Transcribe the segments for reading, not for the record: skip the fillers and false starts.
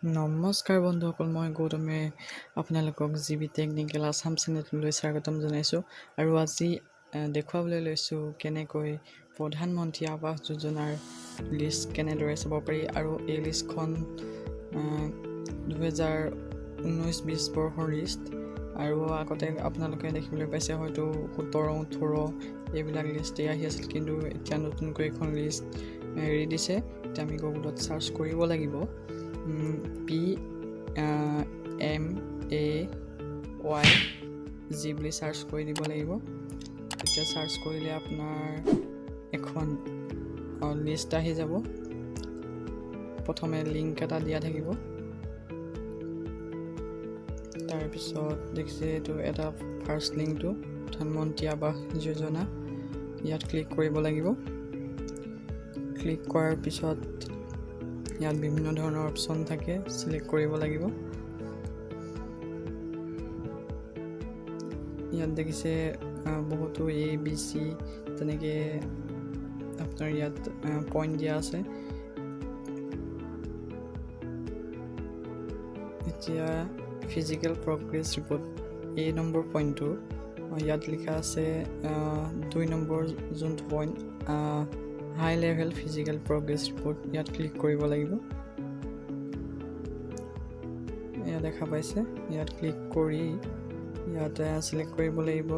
নমস্কাৰ বন্ধুসকল, মই গৌতমে আপোনালোকক জিবি টেকনিকেল আছাম চেনেললৈ স্বাগতম জনাইছোঁ। আৰু আজি দেখুৱাবলৈ লৈছোঁ কেনেকৈ প্ৰধানমন্ত্ৰী আৱাস যোজনাৰ লিষ্ট কেনেদৰে চাব পাৰি। আৰু এই লিষ্টখন 2019-20 বৰ্ষৰ লিষ্ট। আৰু আগতে আপোনালোকে দেখিবলৈ পাইছে হয়তো 17-18 এইবিলাক লিষ্টেই আহি আছিল, কিন্তু এতিয়া নতুনকৈ এখন লিষ্ট এৰি দিছে। এতিয়া আমি গুগলত চাৰ্চ কৰিব লাগিব pmay বুলি চাৰ্চ কৰি দিব লাগিব। তেতিয়া চাৰ্চ কৰিলে আপোনাৰ এখন লিষ্ট আহি যাব। প্ৰথমে লিংক এটা দিয়া থাকিব, তাৰপিছত দেখিছে এইটো এটা ফাৰ্ষ্ট লিংকটো প্ৰধানমন্ত্ৰী আৱাস যোজনা। ইয়াত ক্লিক কৰিব লাগিব। ক্লিক কৰাৰ পিছত ইয়াত বিভিন্ন ধৰণৰ অপশ্যন থাকে, চিলেক্ট কৰিব লাগিব। ইয়াত দেখিছে বহুতো ABC তেনেকৈ আপোনাৰ ইয়াত পইণ্ট দিয়া আছে। এতিয়া ফিজিকেল প্ৰগ্ৰেছ ৰিপৰ্ট এই নম্বৰ পইণ্টটো ইয়াত লিখা আছে 2 নম্বৰ যোনটো পইণ্ট হাই লেভেল ফিজিকেল প্ৰগ্ৰেছ ৰিপৰ্ট। ইয়াত ক্লিক কৰিব লাগিব। এয়া দেখা পাইছে, ইয়াত ক্লিক কৰি ইয়াতে চিলেক্ট কৰিব লাগিব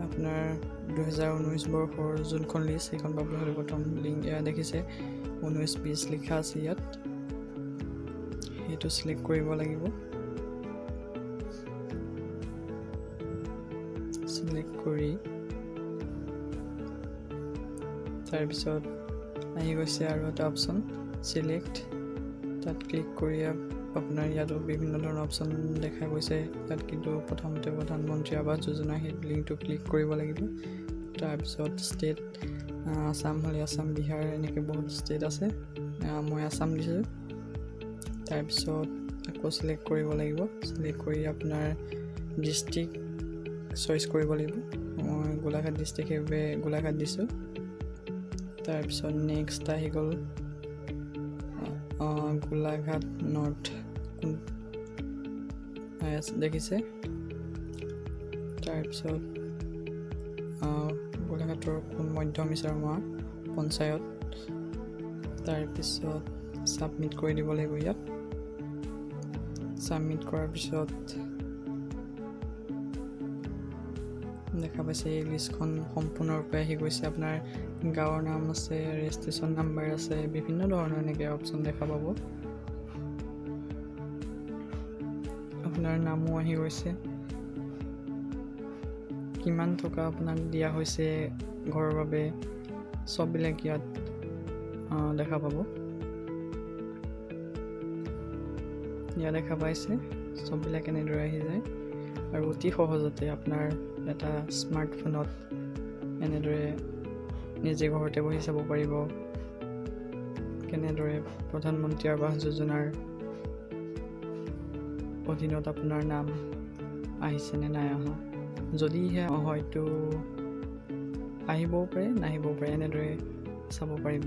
আপোনাৰ 2019 বৰ্ষৰ যোনখন লিষ্ট সেইখন পাবলৈ প্ৰথম লিংক এয়া দেখিছে 19-20 লিখা আছে। ইয়াত সেইটো চিলেক্ট কৰিব লাগিব। চিলেক্ট কৰি তাৰপিছত আহি গৈছে আৰু এটা অপশ্যন চিলেক্ট। তাত ক্লিক কৰি আপোনাৰ ইয়াতো বিভিন্ন ধৰণৰ অপশ্যন দেখা গৈছে। তাত কিন্তু প্ৰথমতে প্ৰধানমন্ত্ৰী আৱাস যোজনা সেই লিংকটো ক্লিক কৰিব লাগিব। তাৰপিছত ষ্টেট আছাম হ'লে আছাম, বিহাৰ এনেকৈ বহুত ষ্টেট আছে। মই আছাম দিছোঁ। তাৰপিছত আকৌ চিলেক্ট কৰিব লাগিব। চিলেক্ট কৰি আপোনাৰ ডিষ্ট্ৰিক্ট চইচ কৰিব লাগিব। মই গোলাঘাট ডিষ্ট্ৰিক্ট সেইবাবে গোলাঘাট দিছোঁ। তাৰপিছত নেক্সট আহি গ'ল গোলাঘাট নৰ্থ দেখিছে। তাৰপিছত গোলাঘাটৰ কোন মধ্য মিছামৰা পঞ্চায়ত। তাৰপিছত ছাবমিট কৰি দিব লাগিব। ইয়াত ছাবমিট কৰাৰ পিছত দেখা পাইছে এই লিষ্টখন সম্পূৰ্ণৰূপে আহি গৈছে। আপোনাৰ গাঁৱৰ নাম আছে, ৰেজিষ্ট্ৰেশ্যন নাম্বাৰ আছে, বিভিন্ন ধৰণৰ এনেকৈ অপশ্যন দেখা পাব। আপোনাৰ নামো আহি গৈছে, কিমান টকা আপোনাক দিয়া হৈছে ঘৰৰ বাবে, চববিলাক ইয়াত দেখা পাব। ইয়াত দেখা পাইছে চববিলাক এনেদৰে আহি যায়। আৰু অতি সহজতে আপোনাৰ এটা স্মাৰ্টফোনত এনেদৰে নিজে ঘৰতে বহি চাব পাৰিব কেনেদৰে প্ৰধানমন্ত্ৰী আৱাস যোজনাৰ অধীনত আপোনাৰ নাম আহিছে নে নাই অহা। যদিহে হয়তো আহিবও পাৰে, নাহিবও পাৰে, এনেদৰে চাব পাৰিব।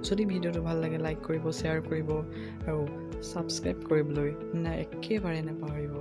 যদি ভিডিঅ'টো ভাল লাগে লাইক কৰিব, শ্বেয়াৰ কৰিব আৰু ছাবস্ক্ৰাইব কৰিবলৈ একেবাৰে নাপাহৰিব।